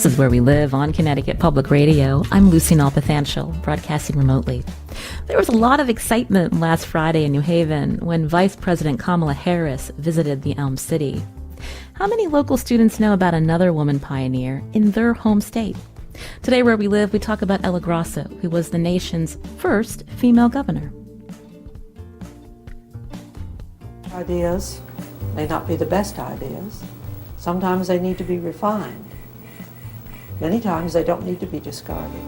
This is Where We Live on Connecticut Public Radio. I'm Lucy Nalpathanchel, broadcasting remotely. There was a lot of excitement last Friday in New Haven when Vice President Kamala Harris visited the Elm City. How many local students know about another woman pioneer in their home state? Today, Where We Live, we talk about Ella Grasso, who was the nation's first female governor. Ideas may not be the best ideas. Sometimes they need to be refined. Many times they don't need to be discarded.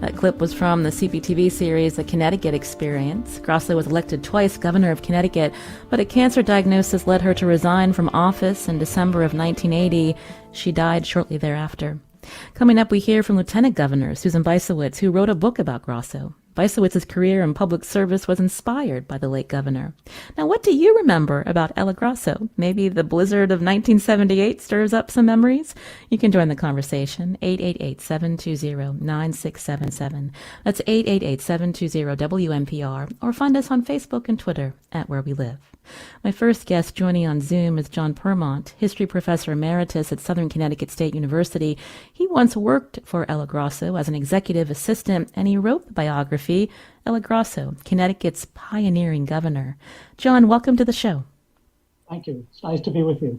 That clip was from the CPTV series The Connecticut Experience. Grasso was elected twice governor of Connecticut, but a cancer diagnosis led her to resign from office in December of 1980. She died shortly thereafter. Coming up, we hear from Lieutenant Governor Susan Bysiweicz, who wrote a book about Grasso. Bysiewicz' career in public service was inspired by the late governor. Now, what do you remember about Ella Grasso? Maybe the blizzard of 1978 stirs up some memories? You can join the conversation, 888-720-9677. That's 888-720-WNPR, or find us on Facebook and Twitter at Where We Live. My first guest joining on Zoom is Jon Purmont, history professor emeritus at Southern Connecticut State University. He once worked for Ella Grasso as an executive assistant, and he wrote the biography, Ella Grasso, Connecticut's Pioneering Governor. Jon, welcome to the show. Thank you. It's nice to be with you.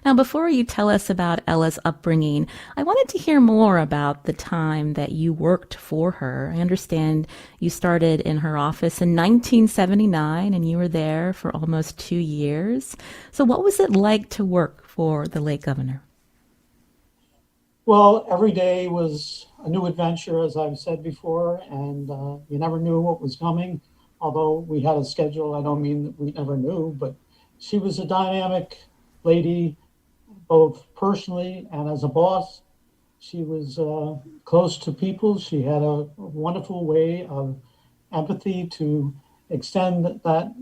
Now, before you tell us about Ella's upbringing, I wanted to hear more about the time that you worked for her. I understand you started in her office in 1979, and you were there for almost 2 years. So what was it like to work for the late governor? Well, every day was a new adventure, as I've said before, and you never knew what was coming. Although we had a schedule, I don't mean that we never knew, but she was a dynamic lady, both personally and as a boss. She was close to people. She had a wonderful way of empathy to extend that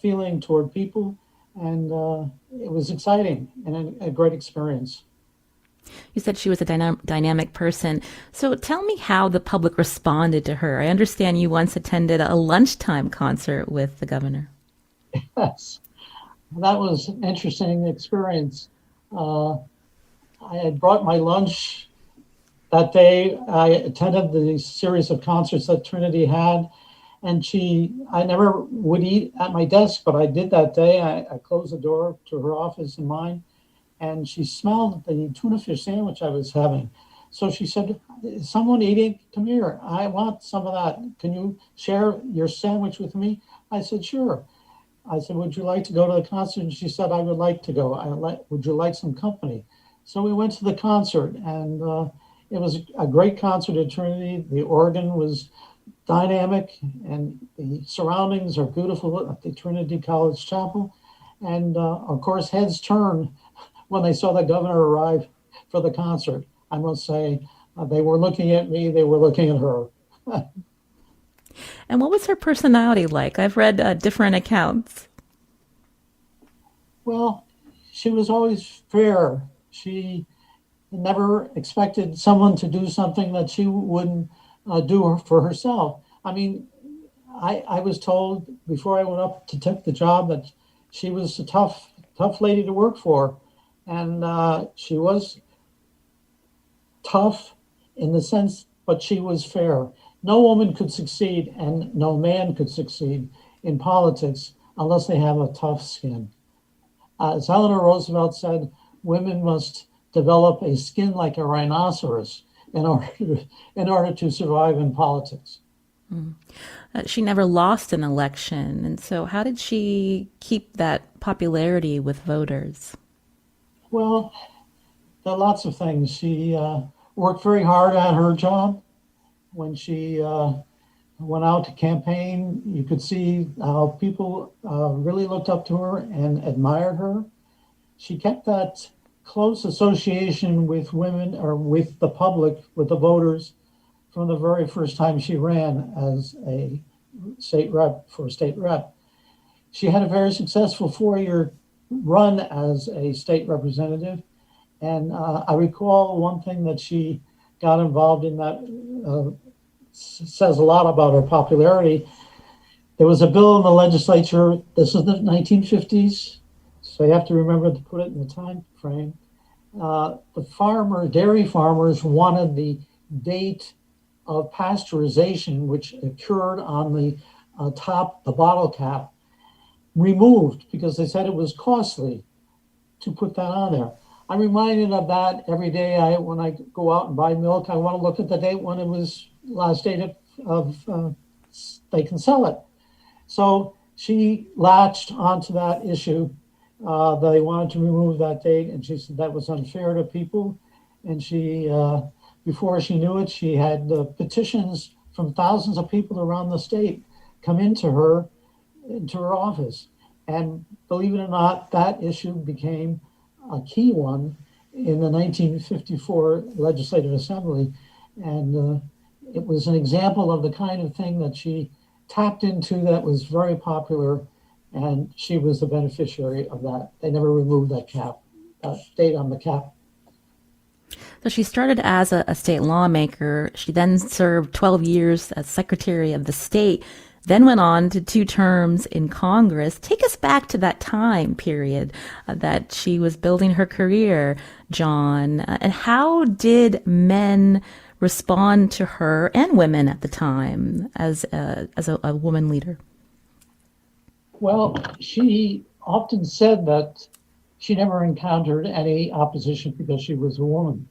feeling toward people. And it was exciting and a great experience. You said she was a dynamic person. So tell me how the public responded to her. I understand you once attended a lunchtime concert with the governor. Yes. That was an interesting experience. I had brought my lunch that day. I attended the series of concerts that Trinity had, and I never would eat at my desk, but I did that day. I closed the door to her office and mine, and she smelled the tuna fish sandwich I was having. So she said, "Is someone eating? Come here. I want some of that. Can you share your sandwich with me?" I said, "Sure." I said, "Would you like to go to the concert?" And she said, "I would like to go. Would you like some company?" So we went to the concert, and it was a great concert at Trinity. The organ was dynamic, and the surroundings are beautiful at the Trinity College Chapel. And of course, heads turned when they saw the governor arrive for the concert. I must say, they were looking at me, they were looking at her. And what was her personality like? I've read different accounts. Well, she was always fair. She never expected someone to do something that she wouldn't do for herself. I mean, I was told before I went up to take the job that she was a tough lady to work for. And she was tough in the sense, but she was fair. No woman could succeed and no man could succeed in politics unless they have a tough skin. As Eleanor Roosevelt said, women must develop a skin like a rhinoceros in order to survive in politics. She never lost an election. And so how did she keep that popularity with voters? Well, there are lots of things. She worked very hard at her job. When she went out to campaign, you could see how people really looked up to her and admired her. She kept that close association with women, or with the public, with the voters, from the very first time she ran as a state rep. She had a very successful 4-year run as a state representative. And I recall one thing that she got involved in that says a lot about her popularity. There was a bill in the legislature, this is the 1950s, so you have to remember to put it in the time frame. the dairy farmers wanted the date of pasteurization, which occurred on the the bottle cap, removed because they said it was costly to put that on there. I'm reminded of that every day. When I go out and buy milk, I want to look at the date when it was last date of they can sell it. So she latched onto that issue. They wanted to remove that date, and she said that was unfair to people. And she, before she knew it, she had petitions from thousands of people around the state come into her office. And believe it or not, that issue became a key one in the 1954 Legislative Assembly. And it was an example of the kind of thing that she tapped into that was very popular, and she was the beneficiary of that. They never removed that date on the cap. So she started as a state lawmaker. She then served 12 years as Secretary of the State, then went on to 2 terms in Congress. Take us back to that time period that she was building her career, Jon. And how did men respond to her, and women at the time, as a woman leader? Well, she often said that she never encountered any opposition because she was a woman.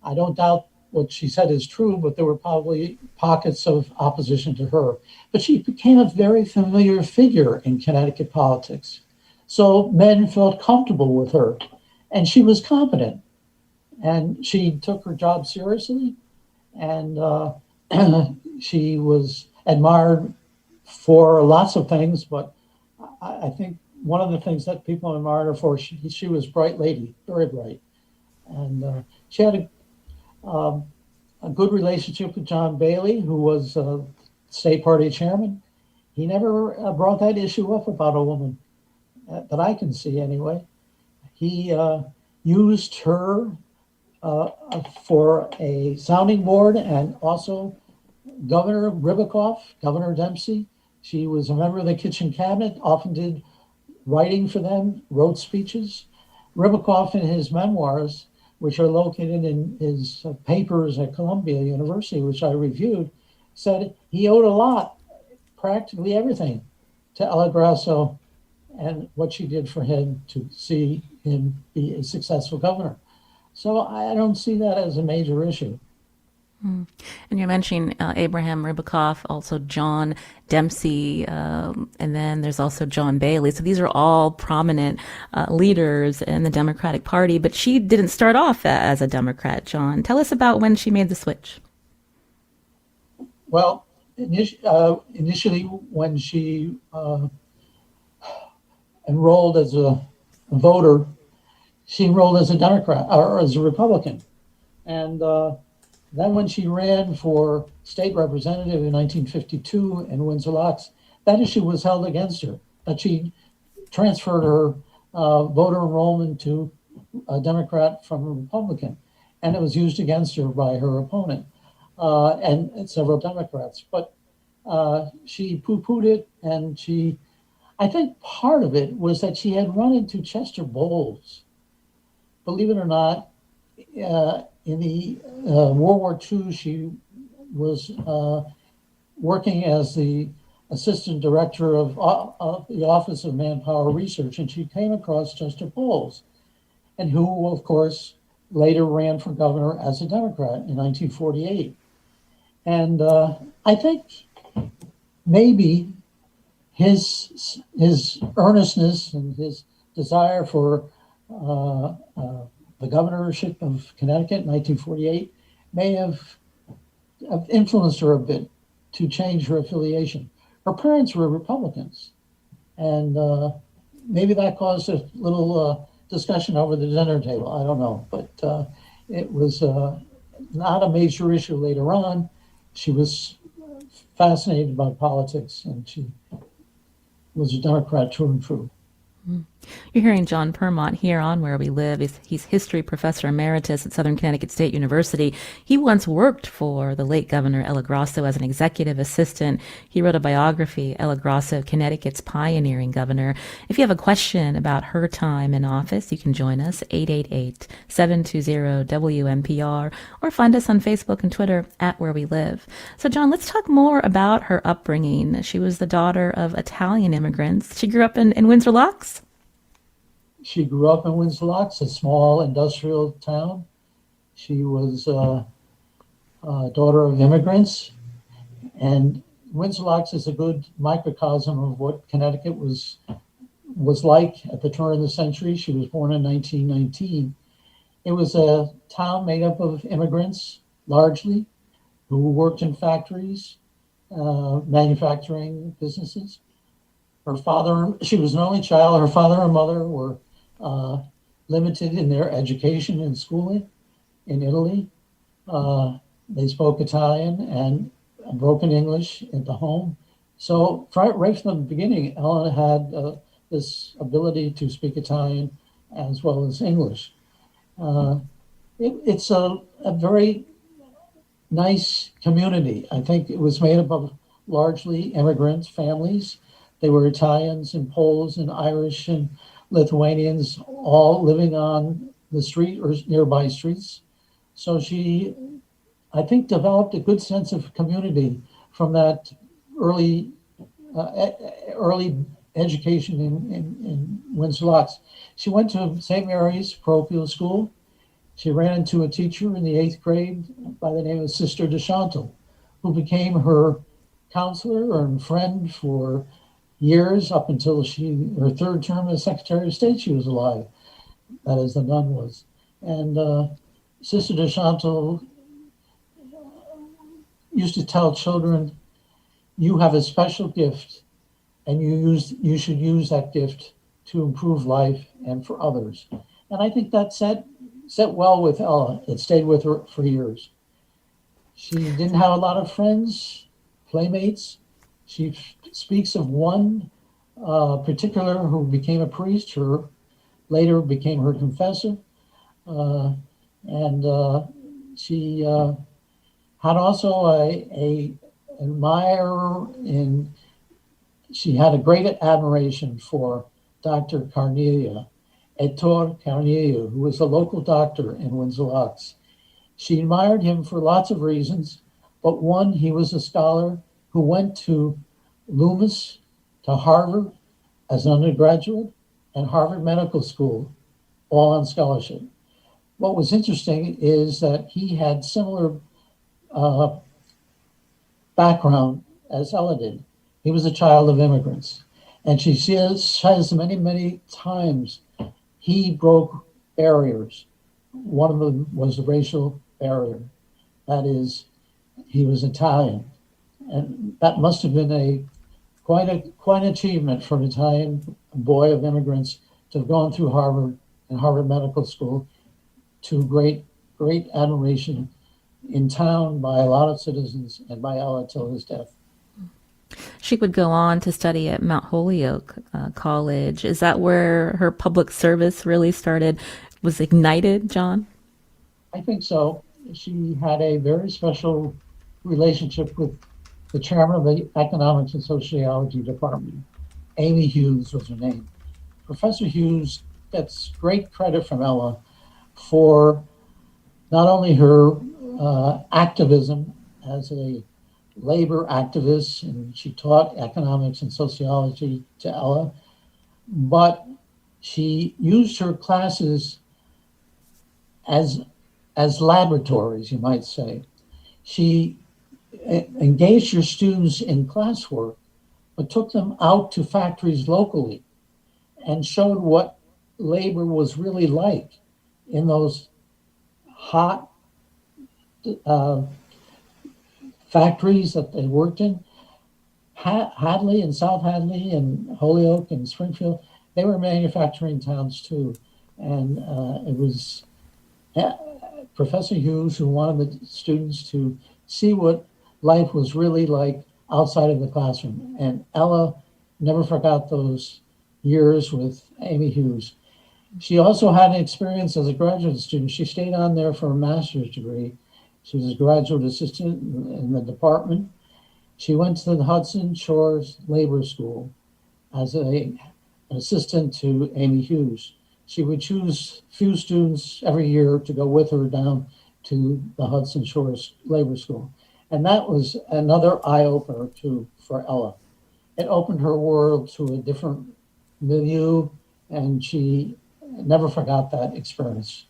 I don't doubt what she said is true, but there were probably pockets of opposition to her. But she became a very familiar figure in Connecticut politics. So men felt comfortable with her, and she was competent. And she took her job seriously, and she was admired for lots of things, but I think one of the things that people admired her for, she was a bright lady, very bright. And she had a good relationship with John Bailey, who was state party chairman. He never brought that issue up about a woman, that I can see anyway. He used her for a sounding board, and also Governor Ribicoff, Governor Dempsey. She was a member of the kitchen cabinet, often did writing for them, wrote speeches. Ribicoff, in his memoirs, which are located in his papers at Columbia University, which I reviewed, said he owed a lot, practically everything, to Ella Grasso and what she did for him to see him be a successful governor. So I don't see that as a major issue. And you're mentioning Abraham Ribicoff, also John Dempsey, and then there's also John Bailey. So these are all prominent leaders in the Democratic Party. But she didn't start off as a Democrat, Jon. Tell us about when she made the switch. Well, initially when she enrolled as a voter, she enrolled as a Democrat or as a Republican. And then when she ran for state representative in 1952 in Windsor Locks, that issue was held against her, that she transferred her voter enrollment to a Democrat from a Republican. And it was used against her by her opponent and several Democrats. But she poo-pooed it, and I think part of it was that she had run into Chester Bowles. Believe it or not, in the World War II, she was working as the assistant director of the Office of Manpower Research, and she came across Chester Bowles, and who, of course, later ran for governor as a Democrat in 1948. And I think maybe his earnestness and his desire for the governorship of Connecticut in 1948 may have influenced her a bit to change her affiliation. Her parents were Republicans, and maybe that caused a little discussion over the dinner table. I don't know, but it was not a major issue later on. She was fascinated by politics, and she was a Democrat true and true. You're hearing Jon Purmont here on Where We Live. He's history professor emeritus at Southern Connecticut State University. He once worked for the late Governor Ella Grasso as an executive assistant. He wrote a biography, Ella Grasso, Connecticut's pioneering governor. If you have a question about her time in office, you can join us, 888-720-WNPR, or find us on Facebook and Twitter at Where We Live. So, John, let's talk more about her upbringing. She was the daughter of Italian immigrants. She grew up in Windsor Locks? She grew up in Windsor Locks, a small industrial town. She was a daughter of immigrants, and Windsor Locks is a good microcosm of what Connecticut was like at the turn of the century. She was born in 1919. It was a town made up of immigrants, largely, who worked in factories, manufacturing businesses. She was an only child. Her father and mother were limited in their education and schooling in Italy. They spoke Italian and broken English at the home. So right from the beginning, Ella had this ability to speak Italian as well as English. It's a very nice community. I think it was made up of largely immigrant families. They were Italians and Poles and Irish and Lithuanians, all living on the street or nearby streets. So she, I think, developed a good sense of community from that early education in Windsor Locks. She went to St. Mary's parochial school. She ran into a teacher in the 8th grade by the name of Sister DeChantal, who became her counselor and friend for years, up until her third term as Secretary of State, she was alive. That is, the nun was. And Sister DeChantal used to tell children, you have a special gift, and you should use that gift to improve life and for others. And I think that set well with Ella. It stayed with her for years. She didn't have a lot of friends, playmates. She speaks of one particular who became a priest, later became her confessor. And she had also a admirer she had a great admiration for Dr. Carnelia, Ettore Carnelia, who was a local doctor in Windsor Locks. She admired him for lots of reasons, but one, he was a scholar who went to Loomis, to Harvard as an undergraduate, and Harvard Medical School, all on scholarship. What was interesting is that he had similar background as Ella did. He was a child of immigrants. And she says many, many times he broke barriers. One of them was the racial barrier. That is, he was Italian. And that must have been quite an achievement for an Italian boy of immigrants to have gone through Harvard and Harvard Medical School, to great admiration in town by a lot of citizens and by Ella till his death. She would go on to study at Mount Holyoke College. Is that where her public service really was ignited, John? I think so. She had a very special relationship with the chairman of the Economics and Sociology Department. Amy Hughes was her name. Professor Hughes gets great credit from Ella for not only her activism as a labor activist, and she taught economics and sociology to Ella, but she used her classes as laboratories, you might say. She engaged her students in classwork, but took them out to factories locally and showed what labor was really like in those hot factories that they worked in. Hadley and South Hadley and Holyoke and Springfield, they were manufacturing towns too. And it was Professor Hughes who wanted the students to see what life was really like outside of the classroom. And Ella never forgot those years with Amy Hughes. She also had an experience as a graduate student. She stayed on there for a master's degree. She was a graduate assistant in the department. She went to the Hudson Shores Labor School as an assistant to Amy Hughes. She would choose few students every year to go with her down to the Hudson Shores Labor School. And that was another eye-opener too for Ella. It opened her world to a different milieu, and she never forgot that experience.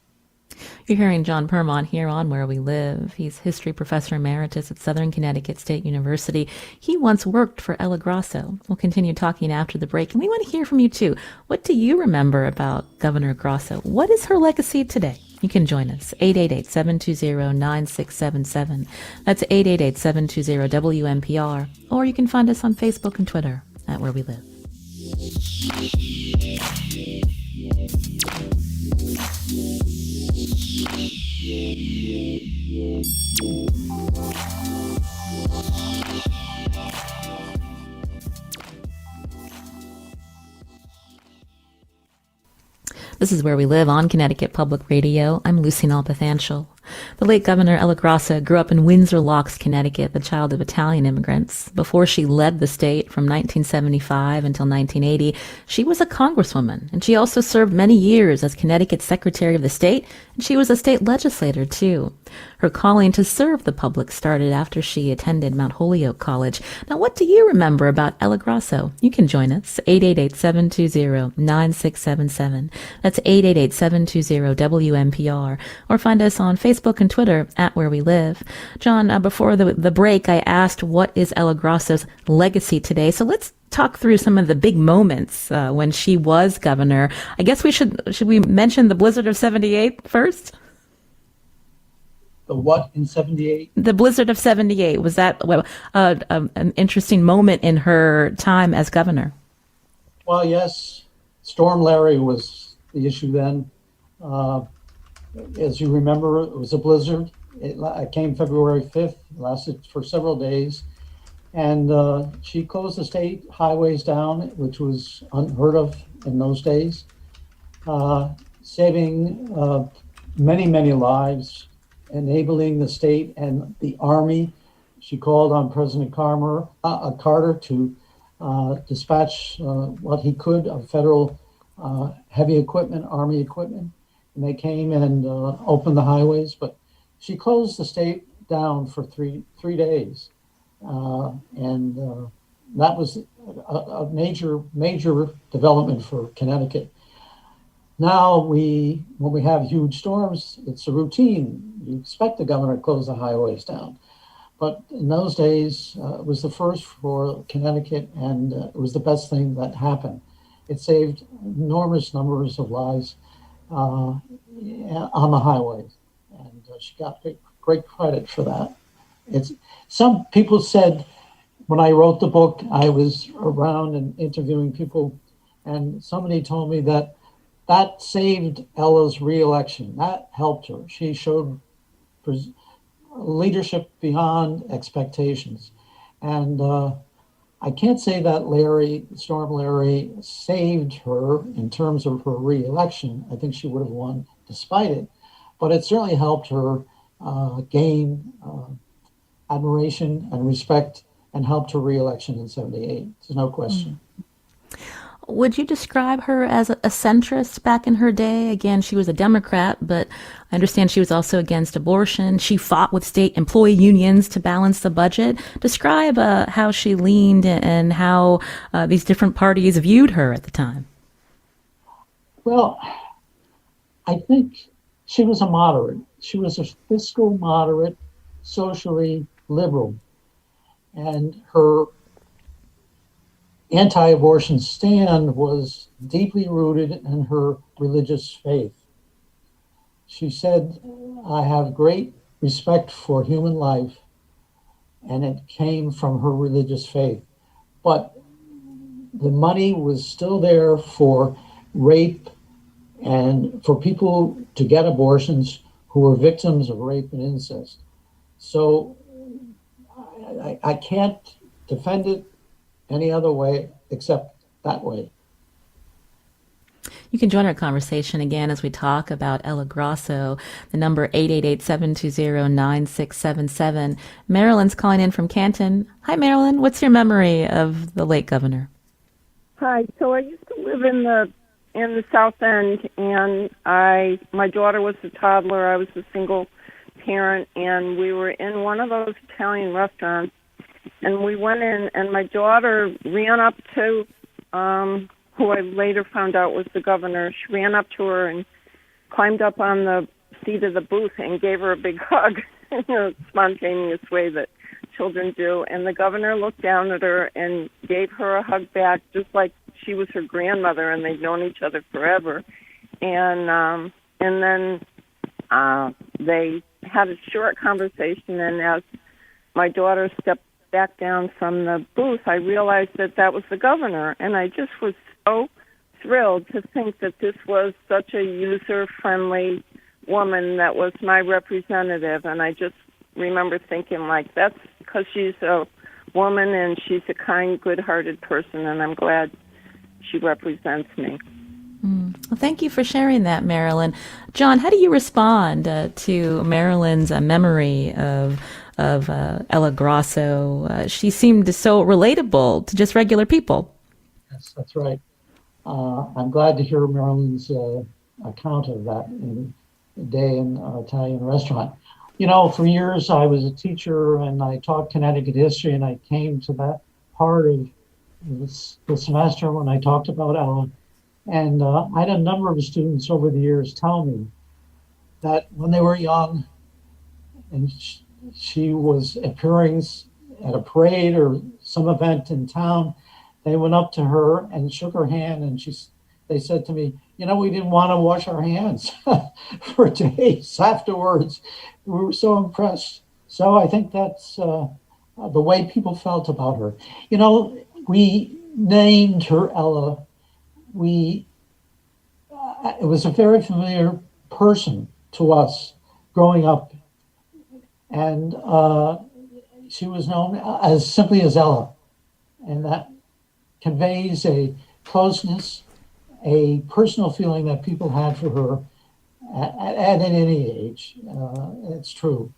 You're hearing Jon Purmont here on Where We Live. He's history professor emeritus at Southern Connecticut State University. He once worked for Ella Grasso. We'll continue talking after the break, and we want to hear from you too. What do you remember about Governor Grasso? What is her legacy today? You can join us, 888-720-9677. That's 888-720-WNPR. Or you can find us on Facebook and Twitter at Where We Live. This is Where We Live on Connecticut Public Radio. I'm Lucy Nalpathanchel. The late Governor Ella Grasso grew up in Windsor Locks, Connecticut, the child of Italian immigrants. Before she led the state from 1975 until 1980, she was a congresswoman, and she also served many years as Connecticut Secretary of the State, and she was a state legislator, too. Her calling to serve the public started after she attended Mount Holyoke College. Now, what do you remember about Ella Grasso? You can join us, 888-720-9677. That's 888-720-WNPR, or find us on Facebook and Twitter at Where We Live. John, before the break, I asked what is Ella Grasso's legacy today. So let's talk through some of the big moments when she was governor. I guess should we mention the blizzard of 78 first? The what in 78? The blizzard of 78. Was that an interesting moment in her time as governor? Well, yes. Storm Larry was the issue then. As you remember, it was a blizzard. It came February 5th, lasted for several days. And she closed the state highways down, which was unheard of in those days, saving many, many lives, enabling the state and the Army. She called on President Carter to dispatch what he could of federal heavy equipment, Army equipment. And they came and opened the highways, but she closed the state down for three days. And that was a major development for Connecticut. Now when we have huge storms, it's a routine. You expect the governor to close the highways down. But in those days, it was the first for Connecticut, and it was the best thing that happened. It saved enormous numbers of lives on the highways, and she got great credit for that. Some people said when I wrote the book, I was around and interviewing people, and somebody told me that saved Ella's reelection. That helped her. She showed leadership beyond expectations, and I can't say that Storm Larry saved her in terms of her reelection. I think she would have won despite it, but it certainly helped her gain admiration and respect and helped her reelection in 78. There's no question. Would you describe her as a centrist back in her day? Again, she was a Democrat, but I understand she was also against abortion. She fought with state employee unions to balance the budget. Describe how she leaned and how these different parties viewed her at the time. Well, I think she was a moderate. She was a fiscal moderate, socially liberal. And her anti-abortion stand was deeply rooted in her religious faith. She said, I have great respect for human life, and it came from her religious faith. But the money was still there for rape and for people to get abortions who were victims of rape and incest. So I can't defend it any other way except that way. You can join our conversation again as we talk about Ella Grasso. The number 888-720-9677. Marilyn's calling in from Canton. Hi, Marilyn. What's your memory of the late governor? Hi. So I used to live in the South End, and my daughter was a toddler. I was a single parent, and we were in one of those Italian restaurants, and we went in, and my daughter ran up to who I later found out was the governor. She ran up to her and climbed up on the seat of the booth and gave her a big hug in a spontaneous way that children do. And the governor looked down at her and gave her a hug back, just like she was her grandmother and they'd known each other forever. And then they had a short conversation, and as my daughter stepped back down from the booth, I realized that was the governor, and I just was so thrilled to think that this was such a user-friendly woman that was my representative. And I just remember thinking, like, that's because she's a woman and she's a kind, good-hearted person, and I'm glad she represents me. Well, thank you for sharing that, Marilyn. Jon, how do you respond to Marilyn's memory of Ella Grasso? She seemed so relatable to just regular people. Yes, that's right. I'm glad to hear Marilyn's account of that day in an Italian restaurant. You know, for years I was a teacher and I taught Connecticut history, and I came to that part of the semester when I talked about Ella. And I had a number of students over the years tell me that when they were young and she was appearing at a parade or some event in town, they went up to her and shook her hand, and they said to me, you know, we didn't want to wash our hands for days afterwards. We were so impressed. So I think that's the way people felt about her. You know, we named her Ella. It was a very familiar person to us growing up, and she was known as simply as Ella, and that conveys a closeness, a personal feeling that people had for her at any age. It's true.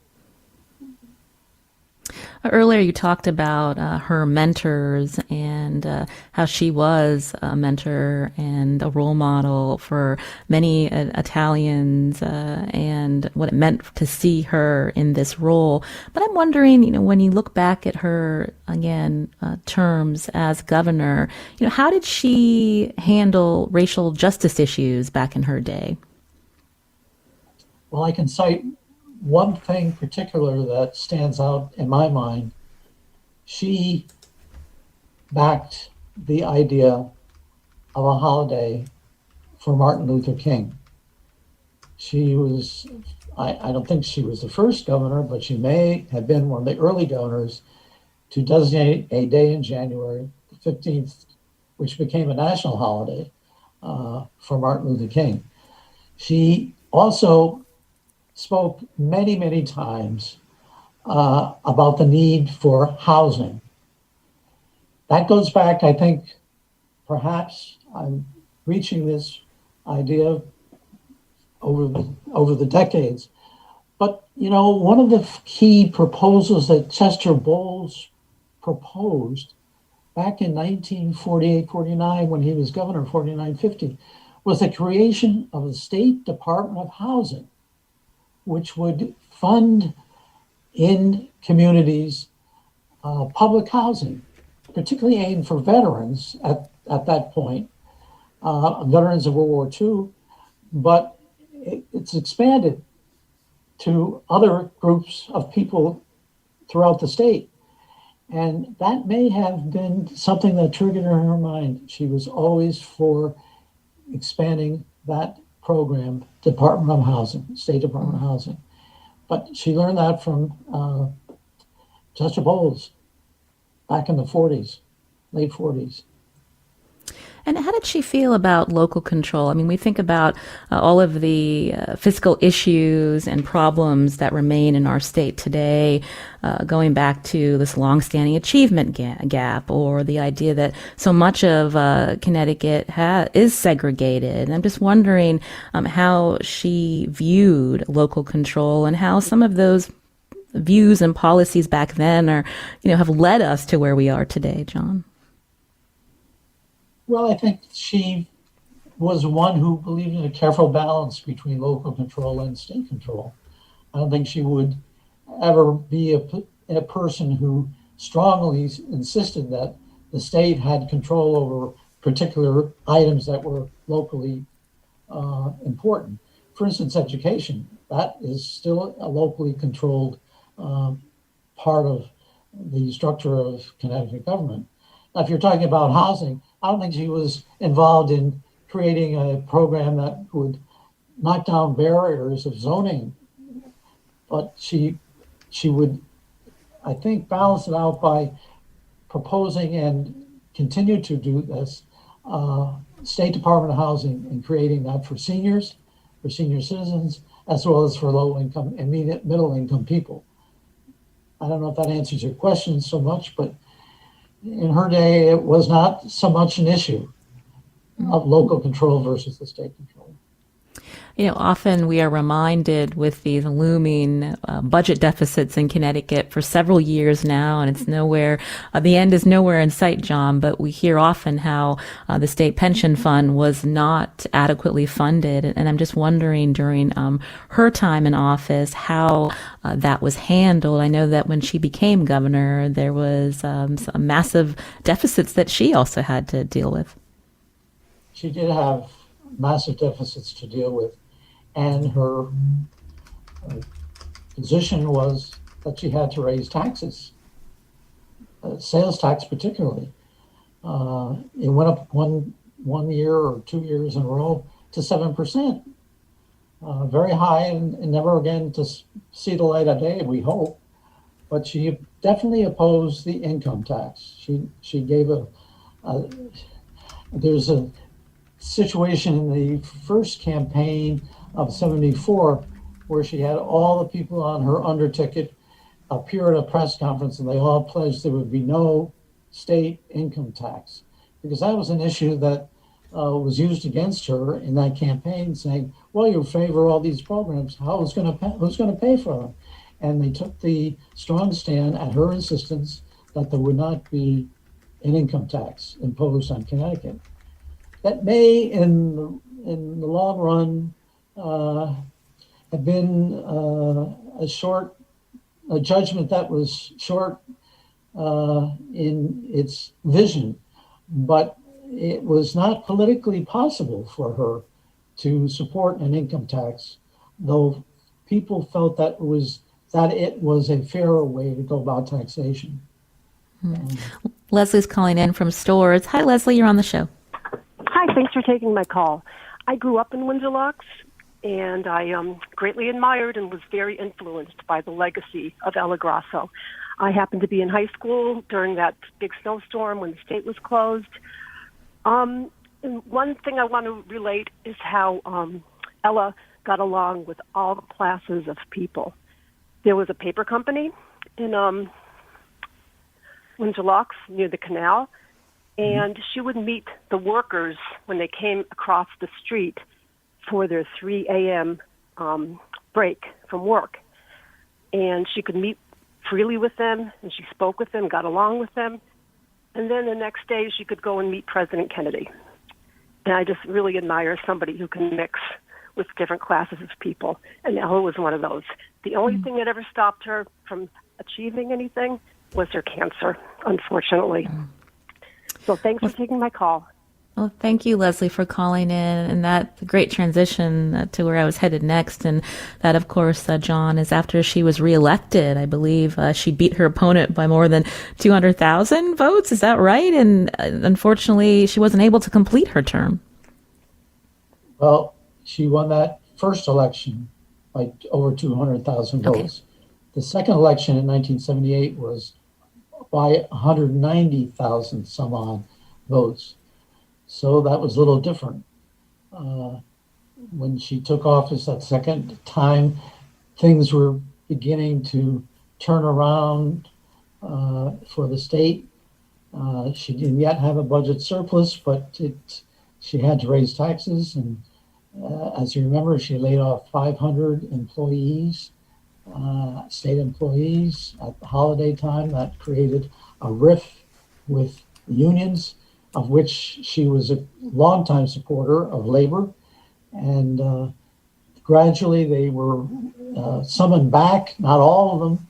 Earlier, you talked about her mentors and how she was a mentor and a role model for many Italians and what it meant to see her in this role. But I'm wondering, you know, when you look back at her, again, terms as governor, you know, how did she handle racial justice issues back in her day? Well, I can cite one thing particular that stands out in my mind. She backed the idea of a holiday for Martin Luther King. She was, I don't think she was the first governor, but she may have been one of the early governors to designate a day in January, the 15th, which became a national holiday for Martin Luther King. She also spoke many, many times about the need for housing. That goes back, I think, perhaps I'm reaching this idea over the decades. But, you know, one of the key proposals that Chester Bowles proposed back in 1948-49, when he was governor, 49-50, was the creation of the State Department of Housing, which would fund in communities public housing, particularly aimed for veterans at that point, veterans of World War II, but it's expanded to other groups of people throughout the state. And that may have been something that triggered in her mind. She was always for expanding that program, Department of Housing, State Department of Housing. But she learned that from Chester Bowles back in the 40s, late 40s. And how did she feel about local control? I mean, we think about all of the fiscal issues and problems that remain in our state today, going back to this longstanding achievement gap, or the idea that so much of Connecticut is segregated. And I'm just wondering how she viewed local control and how some of those views and policies back then have led us to where we are today, Jon. Well, I think she was one who believed in a careful balance between local control and state control. I don't think she would ever be a person who strongly insisted that the state had control over particular items that were locally important. For instance, education, that is still a locally controlled part of the structure of Connecticut government. Now, if you're talking about housing, I don't think she was involved in creating a program that would knock down barriers of zoning, but she would, I think, balance it out by proposing and continue to do this State Department of Housing and creating that for senior citizens, as well as for low income and middle income people. I don't know if that answers your question so much, but in her day, it was not so much an issue of local control versus the state control. Often we are reminded with these looming budget deficits in Connecticut for several years now, and it's nowhere, the end is nowhere in sight, Jon, but we hear often how the state pension fund was not adequately funded. And I'm just wondering during her time in office how that was handled. I know that when she became governor, there was some massive deficits that she also had to deal with. She did have massive deficits to deal with. And her position was that she had to raise taxes, sales tax particularly. It went up one year or 2 years in a row to 7%, very high, and never again to see the light of day, we hope. But she definitely opposed the income tax. She gave there's a situation in the first campaign of 74 where she had all the people on her under ticket appear at a press conference, and they all pledged there would be no state income tax, because that was an issue that was used against her in that campaign, saying, well, you favor all these programs, who's going to pay for them? And they took the strong stand at her insistence that there would not be an income tax imposed on Connecticut. That may, in the long run, have been a judgment that was short in its vision, but it was not politically possible for her to support an income tax, though people felt that it was a fairer way to go about taxation. Leslie's calling in from Stores. Hi, Leslie, you're on the show. Hi, thanks for taking my call. I grew up in Windsor Locks, and I greatly admired and was very influenced by the legacy of Ella Grasso. I happened to be in high school during that big snowstorm when the state was closed. And one thing I want to relate is how Ella got along with all the classes of people. There was a paper company in Windsor Locks near the canal, and she would meet the workers when they came across the street for their 3 a.m. Break from work. And she could meet freely with them, and she spoke with them, got along with them. And then the next day she could go and meet President Kennedy. And I just really admire somebody who can mix with different classes of people. And Ella was one of those. The only thing that ever stopped her from achieving anything was her cancer, unfortunately. So thanks for taking my call. Well, thank you, Leslie, for calling in, and that's a great transition to where I was headed next. And that, of course, Jon, is after she was reelected. I believe she beat her opponent by more than 200,000 votes. Is that right? And unfortunately, she wasn't able to complete her term. Well, she won that first election by over 200,000 votes. Okay. The second election in 1978 was by 190,000 some odd votes. So that was a little different. When she took office that second time, things were beginning to turn around for the state. She didn't yet have a budget surplus, but she had to raise taxes. And as you remember, she laid off 500 employees, state employees at the holiday time. That created a rift with the unions, of which she was a longtime supporter of labor. And gradually they were summoned back, not all of them.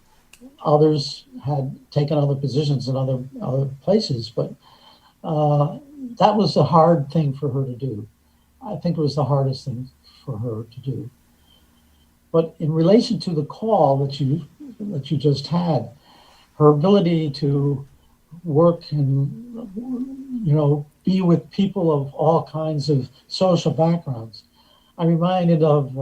Others had taken other positions in other places, but that was a hard thing for her to do. I think it was the hardest thing for her to do. But in relation to the call that you just had, her ability to work and be with people of all kinds of social backgrounds. I'm reminded of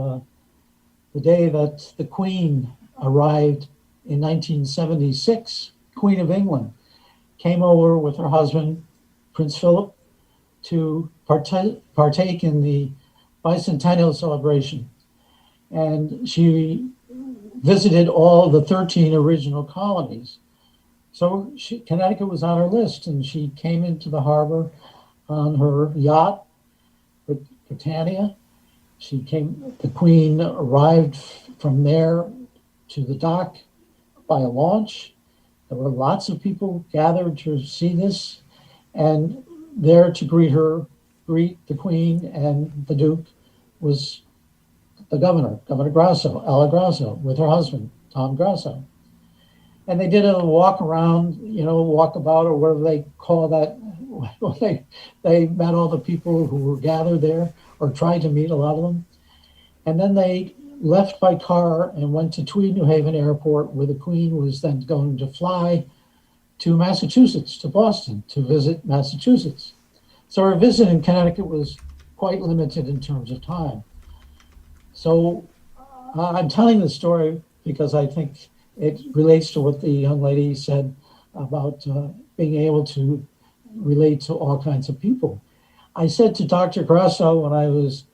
the day that the Queen arrived in 1976. Queen of England came over with her husband, Prince Philip, to partake in the bicentennial celebration. And she visited all the 13 original colonies. So Connecticut was on her list, and she came into the harbor on her yacht, Britannia. The Queen arrived from there to the dock by a launch. There were lots of people gathered to see this, and there to greet the Queen and the Duke was the Governor Grasso, Ella Grasso, with her husband, Tom Grasso. And they did a walk around, walkabout, or whatever they call that. They met all the people who were gathered there, or tried to meet a lot of them. And then they left by car and went to Tweed, New Haven Airport, where the Queen was then going to fly to Massachusetts, to Boston, to visit Massachusetts. So her visit in Connecticut was quite limited in terms of time. So I'm telling this story because I think it relates to what the young lady said about being able to relate to all kinds of people. I said to Dr. Grasso when I was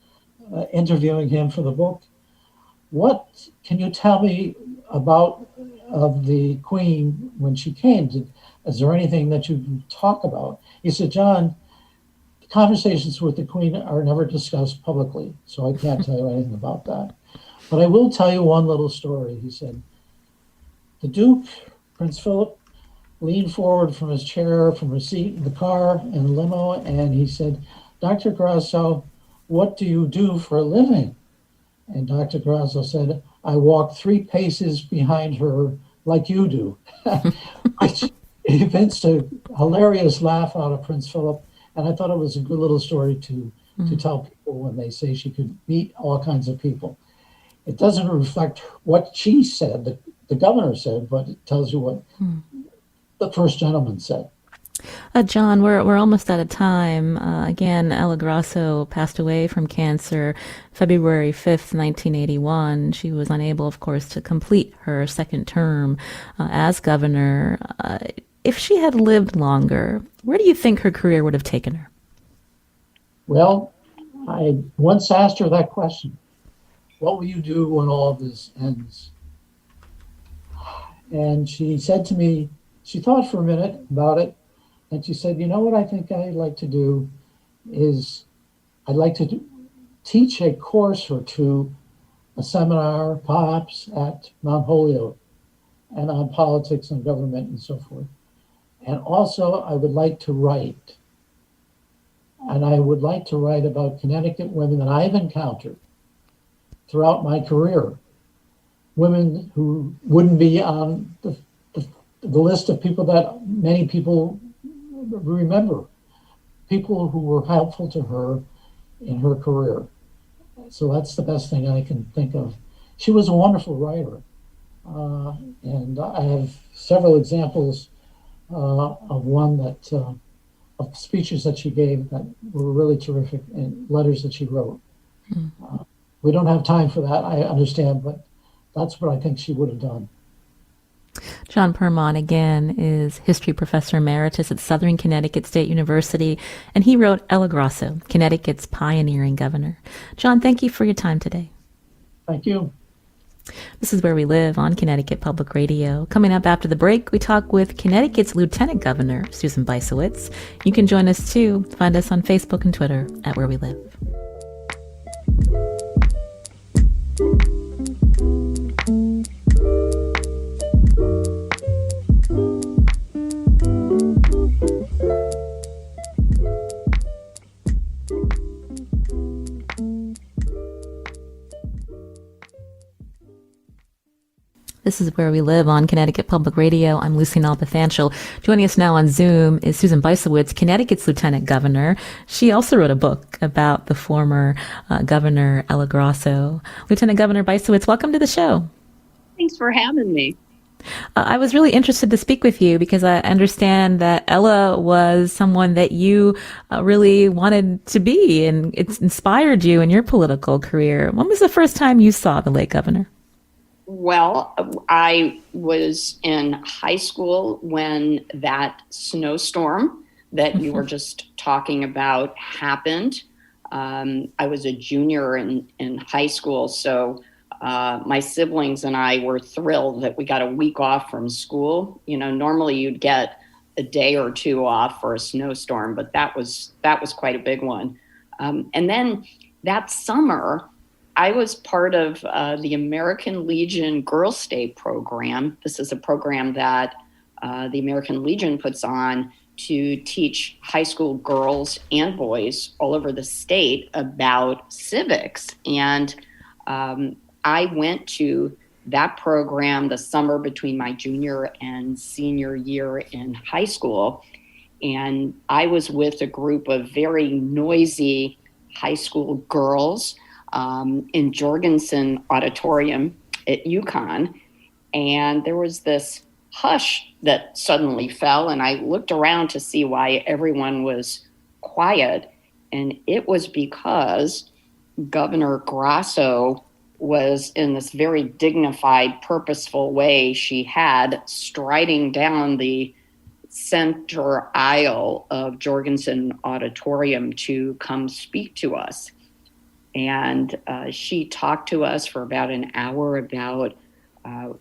interviewing him for the book, what can you tell me about of the Queen when she came? Is there anything that you can talk about? He said, John, the conversations with the Queen are never discussed publicly, so I can't tell you anything about that. But I will tell you one little story. He said, the Duke, Prince Philip, leaned forward from his chair, from his seat in the car and the limo, and he said, Dr. Grasso, what do you do for a living? And Dr. Grasso said, I walk 3 paces behind her like you do, which evinced a hilarious laugh out of Prince Philip. And I thought it was a good little story to tell people when they say she could meet all kinds of people. It doesn't reflect what she said, the governor said, but it tells you what the first gentleman said. John, we're almost out of time. Again, Ella Grasso passed away from cancer February 5th, 1981. She was unable, of course, to complete her second term as governor. If she had lived longer, where do you think her career would have taken her? Well, I once asked her that question. What will you do when all of this ends? And she said to me, she thought for a minute about it, and she said, you know what I think I'd like to do is I'd like to teach a course or two, a seminar perhaps at Mount Holyoke, and on politics and government and so forth. And also I would like to write. And I would like to write about Connecticut women that I've encountered throughout my career. Women who wouldn't be on the list of people that many people remember. People who were helpful to her in her career. So that's the best thing I can think of. She was a wonderful writer. And I have several examples of one that, of speeches that she gave that were really terrific, and letters that she wrote. We don't have time for that, I understand, but that's what I think she would have done. Jon Purmont, again, is history professor emeritus at Southern Connecticut State University, and he wrote Ella Grasso, Connecticut's pioneering governor. Jon, thank you for your time today. Thank you. This is Where We Live on Connecticut Public Radio. Coming up after the break, we talk with Connecticut's Lieutenant Governor, Susan Bysiweicz. You can join us too. Find us on Facebook and Twitter at Where We Live. This is Where We Live on Connecticut Public Radio. I'm Lucy Nalpathanchel. Joining us now on Zoom is Susan Bysiweicz, Connecticut's Lieutenant Governor. She also wrote a book about the former Governor Ella Grasso. Lieutenant Governor Bysiweicz, welcome to the show. Thanks for having me. I was really interested to speak with you because I understand that Ella was someone that you really wanted to be, and it's inspired you in your political career. When was the first time you saw the late governor? Well, I was in high school when that snowstorm that you were just talking about happened. I was a junior in high school, so my siblings and I were thrilled that we got a week off from school. You know, normally you'd get a day or two off for a snowstorm, but that was quite a big one. And then that summer, I was part of the American Legion Girls Stay program. This is a program that the American Legion puts on to teach high school girls and boys all over the state about civics. And I went to that program the summer between my junior and senior year in high school. And I was with a group of very noisy high school girls in Jorgensen Auditorium at UConn. And there was this hush that suddenly fell, and I looked around to see why everyone was quiet. And it was because Governor Grasso was, in this very dignified, purposeful way she had, striding down the center aisle of Jorgensen Auditorium to come speak to us. And she talked to us for about an hour about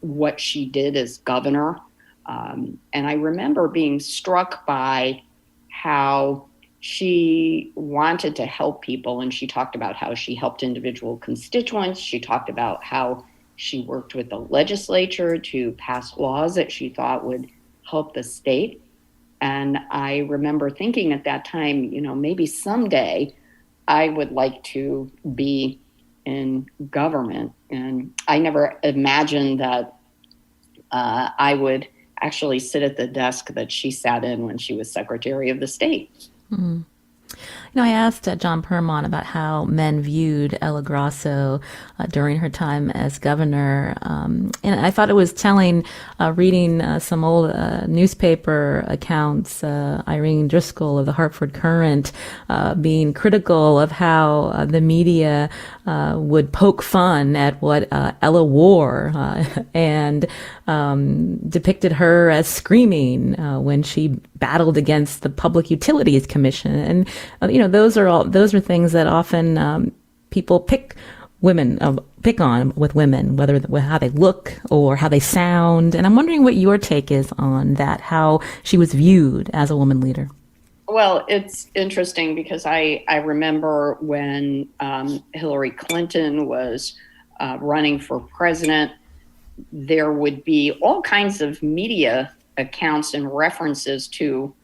what she did as governor. And I remember being struck by how she wanted to help people. And she talked about how she helped individual constituents. She talked about how she worked with the legislature to pass laws that she thought would help the state. And I remember thinking at that time, you know, maybe someday I would like to be in government. And I never imagined that I would actually sit at the desk that she sat in when she was Secretary of the State. Mm-hmm. You know, I asked Jon Purmont about how men viewed Ella Grasso during her time as governor. And I thought it was telling, reading some old newspaper accounts, Irene Driscoll of the Hartford Courant being critical of how the media would poke fun at what Ella wore and depicted her as screaming when she battled against the Public Utilities Commission. And you know, those are things that often people pick on with women, whether how they look or how they sound. And I'm wondering what your take is on that, how she was viewed as a woman leader. Well, it's interesting because I remember when Hillary Clinton was running for president, there would be all kinds of media accounts and references to,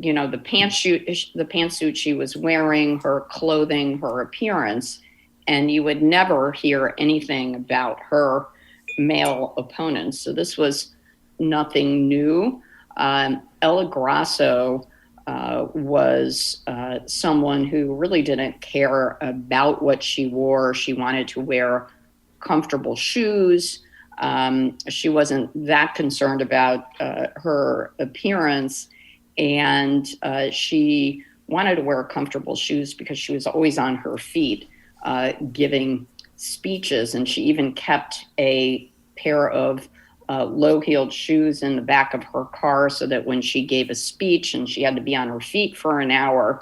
you know, the pantsuit she was wearing, her clothing, her appearance, and you would never hear anything about her male opponents. So this was nothing new. Ella Grasso was someone who really didn't care about what she wore. She wanted to wear comfortable shoes. She wasn't that concerned about her appearance. And she wanted to wear comfortable shoes because she was always on her feet giving speeches. And she even kept a pair of low-heeled shoes in the back of her car so that when she gave a speech and she had to be on her feet for an hour,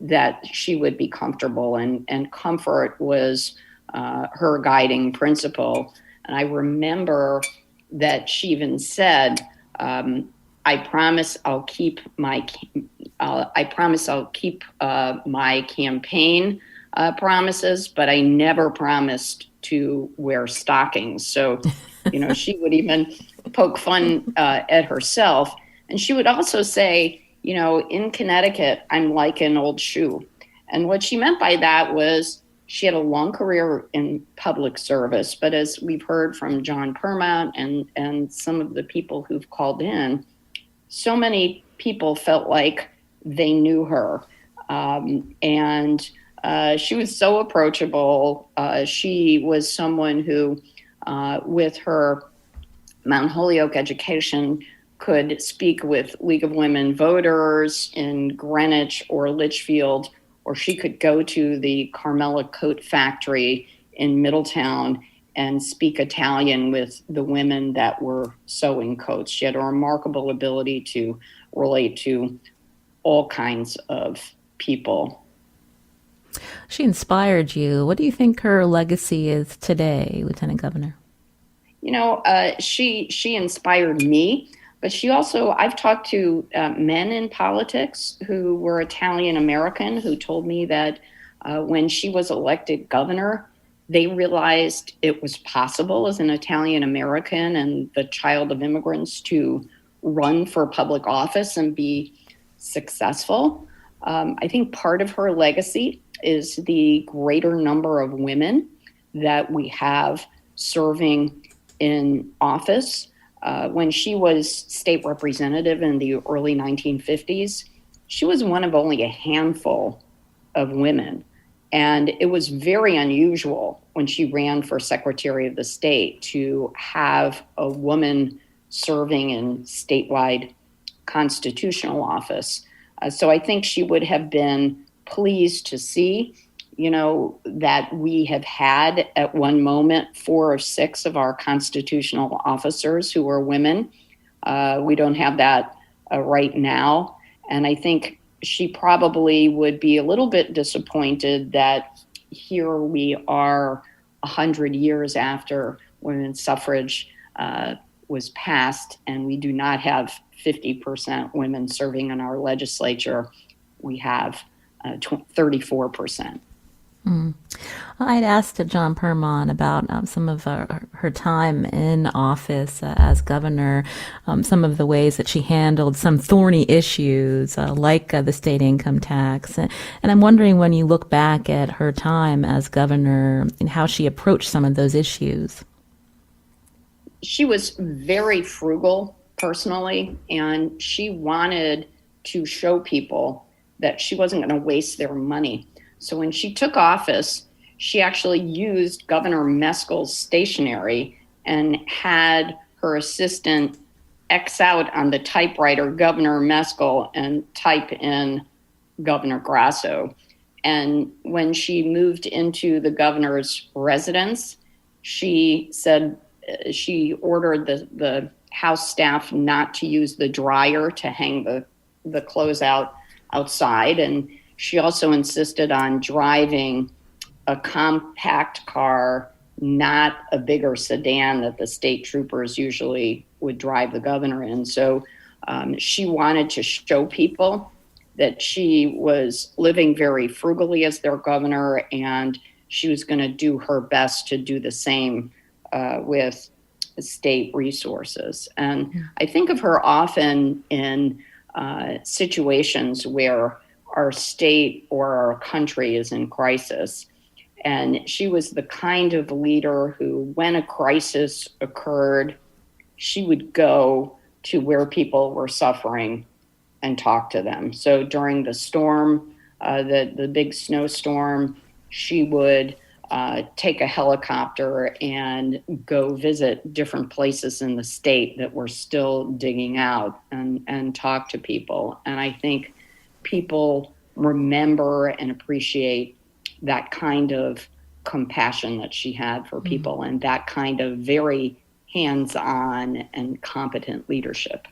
that she would be comfortable. And comfort was her guiding principle. And I remember that she even said, I promise I'll keep my campaign promises, but I never promised to wear stockings. So, she would even poke fun at herself. And she would also say, in Connecticut, I'm like an old shoe. And what she meant by that was she had a long career in public service, but as we've heard from Jon Purmont and some of the people who've called in, so many people felt like they knew her. And she was so approachable. She was someone who, with her Mount Holyoke education, could speak with League of Women Voters in Greenwich or Litchfield, or she could go to the Carmela Coat Factory in Middletown and speak Italian with the women that were sewing coats. She had a remarkable ability to relate to all kinds of people. She inspired you. What do you think her legacy is today, Lieutenant Governor? She inspired me, but she also, I've talked to men in politics who were Italian American who told me that when she was elected governor, they realized it was possible as an Italian American and the child of immigrants to run for public office and be successful. I think part of her legacy is the greater number of women that we have serving in office. When she was state representative in the early 1950s, she was one of only a handful of women. And it was very unusual when she ran for Secretary of the State to have a woman serving in statewide constitutional office. So I think she would have been pleased to see, that we have had at one moment 4 or 6 of our constitutional officers who were women. We don't have that right now. And I think she probably would be a little bit disappointed that here we are 100 years after women's suffrage was passed, and we do not have 50% women serving in our legislature. We have 34%. I'd asked Jon Purmont about some of her time in office as governor, some of the ways that she handled some thorny issues like the state income tax. And I'm wondering, when you look back at her time as governor and how she approached some of those issues. She was very frugal personally, and she wanted to show people that she wasn't going to waste their money. So when she took office, she actually used Governor Meskel's stationery and had her assistant X out on the typewriter Governor Meskel and type in Governor Grasso. And when she moved into the governor's residence, she said she ordered the House staff not to use the dryer to hang the clothes out outside. And she also insisted on driving a compact car, not a bigger sedan that the state troopers usually would drive the governor in. So she wanted to show people that she was living very frugally as their governor, and she was going to do her best to do the same with state resources. And I think of her often in situations where our state or our country is in crisis. And she was the kind of leader who, when a crisis occurred, she would go to where people were suffering and talk to them. So during the storm, the big snowstorm, she would take a helicopter and go visit different places in the state that were still digging out and talk to people. And I think people remember and appreciate that kind of compassion that she had for people and that kind of very hands-on and competent leadership.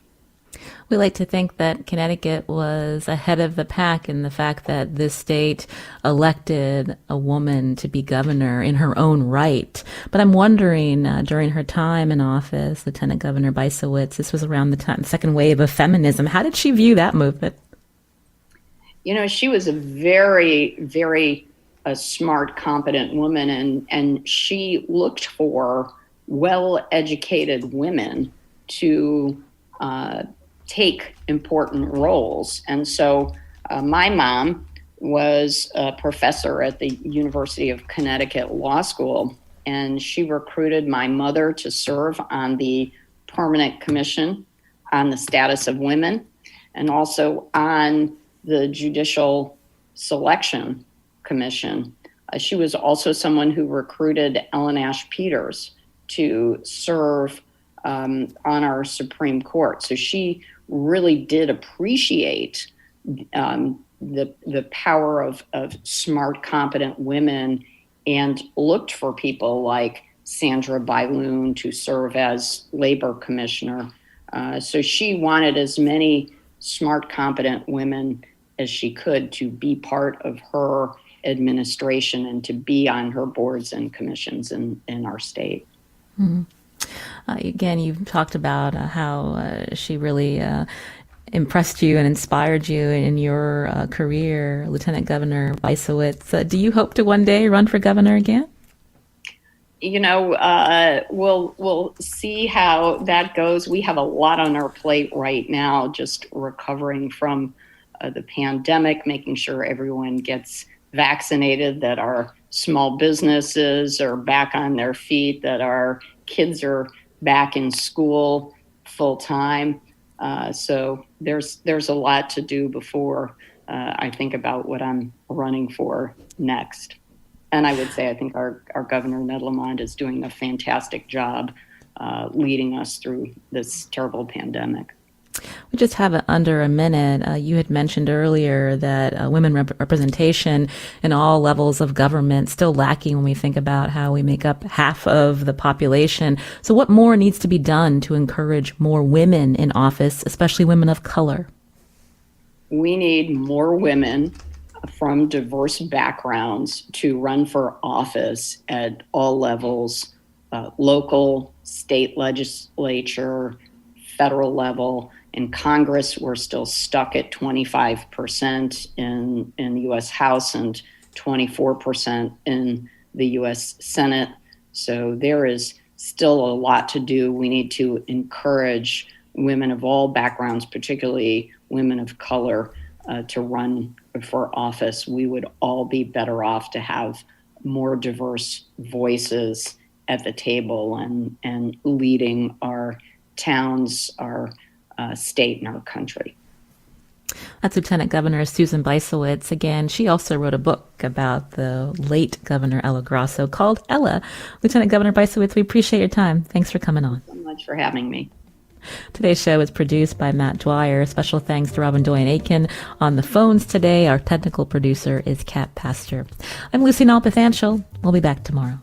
We like to think that Connecticut was ahead of the pack in the fact that this state elected a woman to be governor in her own right. But I'm wondering, during her time in office, Lieutenant Governor Bysiweicz, this was around the second wave of feminism. How did she view that movement? She was a very, very smart, competent woman, and she looked for well-educated women to take important roles. And so my mom was a professor at the University of Connecticut Law School, and she recruited my mother to serve on the Permanent Commission on the Status of Women and also on the Judicial Selection Commission. She was also someone who recruited Ellen Ash Peters to serve on our Supreme Court. So she really did appreciate the power of smart, competent women and looked for people like Sandra Byloon to serve as labor commissioner. So she wanted as many smart, competent women as she could to be part of her administration and to be on her boards and commissions in our state. Mm-hmm. Again, you've talked about how she really impressed you and inspired you in your career, Lieutenant Governor Bysiweicz. Do you hope to one day run for governor again? We'll see how that goes. We have a lot on our plate right now, just recovering from the pandemic, making sure everyone gets vaccinated, that our small businesses are back on their feet, that our kids are back in school full time. So there's a lot to do before I think about what I'm running for next. And I would say I think our Governor Ned Lamont is doing a fantastic job leading us through this terrible pandemic. We just have under a minute. You had mentioned earlier that women representation in all levels of government still lacking when we think about how we make up half of the population. So what more needs to be done to encourage more women in office, especially women of color? We need more women from diverse backgrounds to run for office at all levels, local, state legislature, federal level. In Congress, we're still stuck at 25% in the U.S. House and 24% in the U.S. Senate. So there is still a lot to do. We need to encourage women of all backgrounds, particularly women of color, to run for office. We would all be better off to have more diverse voices at the table and leading our towns, our state, and our country. That's Lieutenant Governor Susan Bysiweicz. Again, she also wrote a book about the late Governor Ella Grasso called Ella. Lieutenant Governor Bysiweicz, we appreciate your time. Thanks for coming on. Thank you so much for having me. Today's show is produced by Matt Dwyer. Special thanks to Robin Doyen-Aiken. On the phones today, our technical producer is Kat Pastor. I'm Lucy Nalpathanchel. We'll be back tomorrow.